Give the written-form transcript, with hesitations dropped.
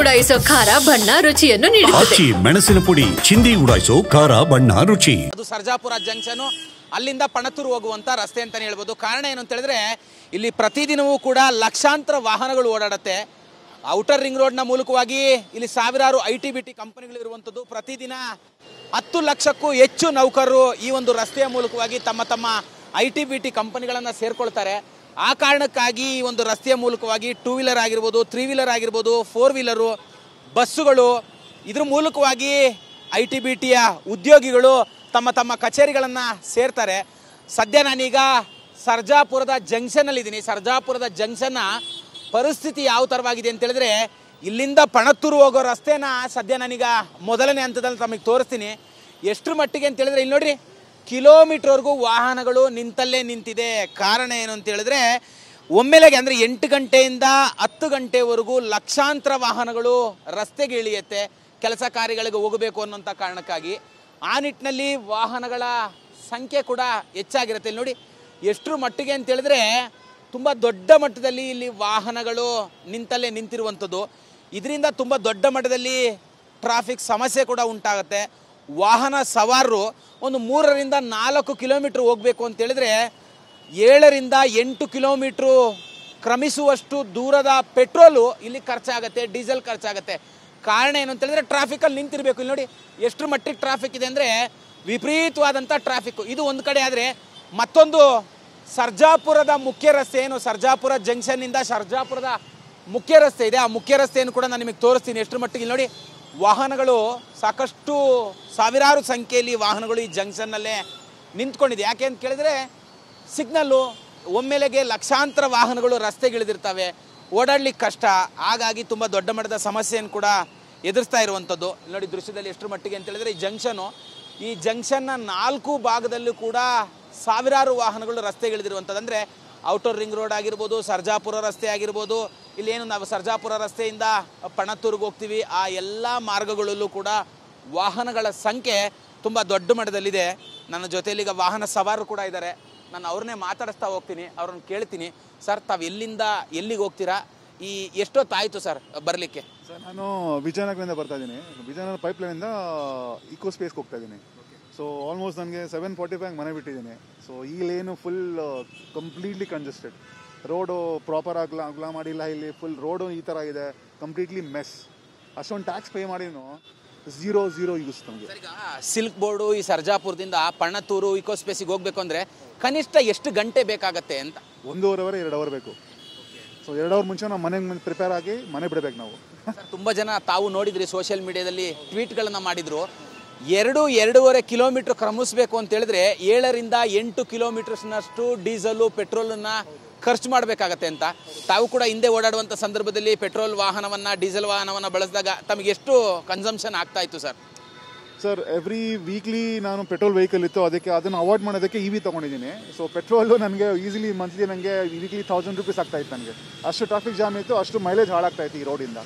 ಉಡಾಯಿಸೋ ಖಾರ ಬಣ್ಣ ರುಚಿಯನ್ನು ನೀಡುತ್ತದೆ. ಮೆಣಸಿನ ಪುಡಿ ಚಿಂದಿ ಉಡಾಯಿಸೋ ಖಾರ ಬಣ್ಣ ರುಚಿ. ಅದು ಸರ್ಜಾಪುರ ಜಂಕ್ಷನ್, ಅಲ್ಲಿಂದ ಪಣತ್ತೂರು ಹೋಗುವಂತ ರಸ್ತೆ ಅಂತಾನೆ ಹೇಳ್ಬೋದು. ಕಾರಣ ಏನು ಅಂತ ಹೇಳಿದ್ರೆ ಇಲ್ಲಿ ಪ್ರತಿದಿನವೂ ಕೂಡ ಲಕ್ಷಾಂತರ ವಾಹನಗಳು ಓಡಾಡುತ್ತೆ. ಔಟರ್ ರಿಂಗ್ ರೋಡ್ನ ಮೂಲಕವಾಗಿ ಇಲ್ಲಿ ಸಾವಿರಾರು IT-BT ಕಂಪನಿಗಳು ಇರುವಂಥದ್ದು. ಪ್ರತಿದಿನ 10 ಲಕ್ಷಕ್ಕೂ ಹೆಚ್ಚು ನೌಕರರು ಈ ಒಂದು ರಸ್ತೆಯ ಮೂಲಕವಾಗಿ ತಮ್ಮ ತಮ್ಮ IT-BT ಕಂಪನಿಗಳನ್ನು ಸೇರ್ಕೊಳ್ತಾರೆ. ಆ ಕಾರಣಕ್ಕಾಗಿ ಈ ಒಂದು ರಸ್ತೆಯ ಮೂಲಕವಾಗಿ 2 ವೀಲರ್ ಆಗಿರ್ಬೋದು, 3 ವೀಲರ್ ಆಗಿರ್ಬೋದು, 4 ವೀಲರು, ಬಸ್ಸುಗಳು, ಇದ್ರ ಮೂಲಕವಾಗಿ IT-BTಯ ಉದ್ಯೋಗಿಗಳು ತಮ್ಮ ತಮ್ಮ ಕಚೇರಿಗಳನ್ನು ಸೇರ್ತಾರೆ. ಸದ್ಯ ನಾನೀಗ ಸರ್ಜಾಪುರದ ಜಂಕ್ಷನ್ನಲ್ಲಿದ್ದೀನಿ. ಸರ್ಜಾಪುರದ ಜಂಕ್ಷನ್ನ ಪರಿಸ್ಥಿತಿ ಯಾವ ಥರವಾಗಿದೆ ಅಂತ ಹೇಳಿದ್ರೆ, ಇಲ್ಲಿಂದ ಪಣತ್ತೂರು ಹೋಗೋ ರಸ್ತೆನ ಸದ್ಯ ನಾನೀಗ ಮೊದಲನೇ ಹಂತದಲ್ಲಿ ತಮಗೆ ತೋರಿಸ್ತೀನಿ. ಎಷ್ಟರ ಮಟ್ಟಿಗೆ ಅಂತ ಹೇಳಿದ್ರೆ ಇಲ್ಲಿ ನೋಡ್ರಿ, ಕಿಲೋಮೀಟರ್ವರೆಗೂ ವಾಹನಗಳು ನಿಂತಲ್ಲೇ ನಿಂತಿದೆ. ಕಾರಣ ಏನು ಅಂತ ಹೇಳಿದ್ರೆ ಒಮ್ಮೆಲೆಗೆ ಅಂದರೆ 8 ಗಂಟೆಯಿಂದ 10 ಗಂಟೆವರೆಗೂ ಲಕ್ಷಾಂತರ ವಾಹನಗಳು ರಸ್ತೆಗೆ ಇಳಿಯುತ್ತೆ ಕೆಲಸ ಕಾರ್ಯಗಳಿಗೆ ಹೋಗಬೇಕು ಅನ್ನೋಂಥ ಕಾರಣಕ್ಕಾಗಿ. ಆ ನಿಟ್ಟಿನಲ್ಲಿ ವಾಹನಗಳ ಸಂಖ್ಯೆ ಕೂಡ ಹೆಚ್ಚಾಗಿರುತ್ತೆ. ಇಲ್ಲಿ ನೋಡಿ ಎಷ್ಟರ ಮಟ್ಟಿಗೆ ಅಂತ ಹೇಳಿದ್ರೆ ತುಂಬ ದೊಡ್ಡ ಮಟ್ಟದಲ್ಲಿ ಇಲ್ಲಿ ವಾಹನಗಳು ನಿಂತಲ್ಲೇ ನಿಂತಿರುವಂಥದ್ದು. ಇದರಿಂದ ತುಂಬ ದೊಡ್ಡ ಮಟ್ಟದಲ್ಲಿ ಟ್ರಾಫಿಕ್ ಸಮಸ್ಯೆ ಕೂಡ ಉಂಟಾಗುತ್ತೆ. ವಾಹನ ಸವಾರರು ಒಂದು 3 ರಿಂದ 4 ಕಿಲೋಮೀಟ್ರ್ ಹೋಗಬೇಕು ಅಂತ ಹೇಳಿದ್ರೆ 7 ರಿಂದ 8 ಕಿಲೋಮೀಟ್ರು ಕ್ರಮಿಸುವಷ್ಟು ದೂರದ ಪೆಟ್ರೋಲು ಇಲ್ಲಿ ಖರ್ಚಾಗುತ್ತೆ, ಡೀಸೆಲ್ ಖರ್ಚಾಗುತ್ತೆ. ಕಾರಣ ಏನು ಅಂತ ಹೇಳಿದ್ರೆ ಟ್ರಾಫಿಕಲ್ಲಿ ನಿಂತಿರಬೇಕು. ಇಲ್ಲಿ ನೋಡಿ ಎಷ್ಟರ ಮಟ್ಟಿಗೆ ಟ್ರಾಫಿಕ್ ಇದೆ ಅಂದರೆ ವಿಪರೀತವಾದಂಥ ಟ್ರಾಫಿಕ್ಕು. ಇದು ಒಂದು ಕಡೆ ಆದರೆ, ಮತ್ತೊಂದು ಸರ್ಜಾಪುರದ ಮುಖ್ಯ ರಸ್ತೆ ಏನು ಸರ್ಜಾಪುರ ಜಂಕ್ಷನ್ನಿಂದ ಸರ್ಜಾಪುರದ ಮುಖ್ಯ ರಸ್ತೆ ಇದೆ, ಆ ಮುಖ್ಯ ರಸ್ತೆಯನ್ನು ಕೂಡ ನಾನು ನಿಮಗೆ ತೋರಿಸ್ತೀನಿ ಎಷ್ಟರ ಮಟ್ಟಿಗೆ. ಇಲ್ಲಿ ನೋಡಿ ವಾಹನಗಳು ಸಾಕಷ್ಟು ಸಾವಿರಾರು ಸಂಖ್ಯೆಯಲ್ಲಿ ವಾಹನಗಳು ಈ ಜಂಕ್ಷನ್ನಲ್ಲೇ ನಿಂತ್ಕೊಂಡಿದೆ. ಯಾಕೆ ಅಂತ ಕೇಳಿದರೆ ಸಿಗ್ನಲ್ಲು ಒಮ್ಮೆಲೆಗೆ ಲಕ್ಷಾಂತರ ವಾಹನಗಳು ರಸ್ತೆಗಿಳಿದಿರ್ತವೆ, ಓಡಾಡ್ಲಿಕ್ಕೆ ಕಷ್ಟ. ಹಾಗಾಗಿ ತುಂಬ ದೊಡ್ಡ ಮಟ್ಟದ ಸಮಸ್ಯೆಯನ್ನು ಕೂಡ ಎದುರಿಸ್ತಾ ಇರುವಂಥದ್ದು. ನೋಡಿ ದೃಶ್ಯದಲ್ಲಿ ಎಷ್ಟರ ಮಟ್ಟಿಗೆ ಅಂತ ಹೇಳಿದ್ರೆ ಈ ಜಂಕ್ಷನ್ನ 4 ಭಾಗದಲ್ಲೂ ಕೂಡ ಸಾವಿರಾರು ವಾಹನಗಳು ರಸ್ತೆಗಿಳಿದಿರುವಂಥದ್ದು. ಅಂದರೆ ಔಟರ್ ರಿಂಗ್ ರೋಡ್ ಆಗಿರ್ಬೋದು, ಸರ್ಜಾಪುರ ರಸ್ತೆ ಆಗಿರ್ಬೋದು, ಇಲ್ಲೇನು ನಾವು ಸರ್ಜಾಪುರ ರಸ್ತೆಯಿಂದ ಪಣತ್ತೂರಿಗೆ ಹೋಗ್ತೀವಿ, ಆ ಎಲ್ಲ ಮಾರ್ಗಗಳಲ್ಲೂ ಕೂಡ ವಾಹನಗಳ ಸಂಖ್ಯೆ ತುಂಬ ದೊಡ್ಡ ಮಟ್ಟದಲ್ಲಿದೆ. ನನ್ನ ಜೊತೆಯಲ್ಲಿ ಈಗ ವಾಹನ ಸವಾರರು ಕೂಡ ಇದ್ದಾರೆ. ನಾನು ಅವ್ರನ್ನೇ ಮಾತಾಡಿಸ್ತಾ ಹೋಗ್ತೀನಿ, ಅವ್ರನ್ನ ಕೇಳ್ತೀನಿ. ಸರ್, ತಾವು ಎಲ್ಲಿಂದ ಎಲ್ಲಿಗೆ ಹೋಗ್ತೀರಾ? ಎಷ್ಟೊತ್ತಾಯಿತು ಸರ್ ಬರಲಿಕ್ಕೆ? ಸರ್, ನಾನು ವಿಜಯನಗರದಿಂದ ಬರ್ತಾ ಇದ್ದೀನಿ. ವಿಜಯನಗರ ಪೈಪ್ಲೈನಿಂದ ಇಕೋ ಸ್ಪೇಸ್ಗೆ ಹೋಗ್ತಾ ಇದ್ದೀನಿ. ಸೊ ಆಲ್ಮೋಸ್ಟ್ ನನಗೆ 7:45 ಮನೆ ಬಿಟ್ಟಿದ್ದೀನಿ. ಸೊ ಈ lane full completely congested. Road proper ಅಗ್ಲ ಮಾಡಿಲ್ಲ. ಇಲ್ಲಿ ಫುಲ್ ರೋಡು ಈ ಥರ ಇದೆ, ಕಂಪ್ಲೀಟ್ಲಿ ಮೆಸ್. ಅಷ್ಟೊಂದು ಟ್ಯಾಕ್ಸ್ ಪೇ ಮಾಡಿನೂ ಝೀರೋ ಯೂಸ್ ನಮಗೆ. ಸಿಲ್ಕ್ ಬೋರ್ಡು ಈ ಸರ್ಜಾಪುರದಿಂದ ಪಣತ್ತೂರು ಇಕೋ ಸ್ಪೇಸಿಗೆ ಹೋಗ್ಬೇಕು ಅಂದರೆ ಕನಿಷ್ಠ ಎಷ್ಟು ಗಂಟೆ ಬೇಕಾಗತ್ತೆ ಅಂತ? 1.5 2 ಅವರ್ ಬೇಕು. ಸೊ 2 ಅವರ್ ಮುಂಚೆ ನಾವು ಮನೆಗೆ ಪ್ರಿಪೇರ್ ಆಗಿ ಮನೆ ಬಿಡಬೇಕು ನಾವು. ತುಂಬ ಜನ ತಾವು ನೋಡಿದ್ರಿ ಸೋಷಿಯಲ್ ಮೀಡಿಯಾದಲ್ಲಿ ಟ್ವೀಟ್ಗಳನ್ನು ಮಾಡಿದ್ರು. 2-2.5 ಕಿಲೋಮೀಟ್ರ್ ಕ್ರಮಿಸಬೇಕು ಅಂತ ಹೇಳಿದ್ರೆ 7 ರಿಂದ 8 ಕಿಲೋಮೀಟರ್ಸ್ನಷ್ಟು ಡೀಸೆಲು ಪೆಟ್ರೋಲನ್ನು ಖರ್ಚು ಮಾಡಬೇಕಾಗತ್ತೆ ಅಂತ. ತಾವು ಕೂಡ ಹಿಂದೆ ಓಡಾಡುವಂಥ ಸಂದರ್ಭದಲ್ಲಿ ಪೆಟ್ರೋಲ್ ವಾಹನವನ್ನು ಡೀಸೆಲ್ ವಾಹನವನ್ನು ಬಳಸಿದಾಗ ತಮಗೆ ಎಷ್ಟು ಕನ್ಸಂಪ್ಷನ್ ಆಗ್ತಾ ಇತ್ತು ಸರ್? ಸರ್, ಎವ್ರಿ ವೀಕ್ಲಿ ನಾನು ಪೆಟ್ರೋಲ್ ವೆಹಿಕಲ್ ಇತ್ತು, ಅದನ್ನು ಅವಾಯ್ಡ್ ಮಾಡೋದಕ್ಕೆ EV ತೊಗೊಂಡಿದ್ದೀನಿ. ಸೊ ಪೆಟ್ರೋಲು ನನಗೆ ಈಸಿಲಿ ಮಂತ್ಲಿ ನನಗೆ ವೀಕ್ಲಿ 1000 ರೂಪೀಸ್ ಆಗ್ತಾಯಿತ್ತು. ನನಗೆ ಅಷ್ಟು ಟ್ರಾಫಿಕ್ ಜಾಮ್ ಇತ್ತು, ಅಷ್ಟು ಮೈಲೇಜ್ ಹಾಳಾಗ್ತಾಯಿತ್ತು ಈ ರೋಡಿಂದ.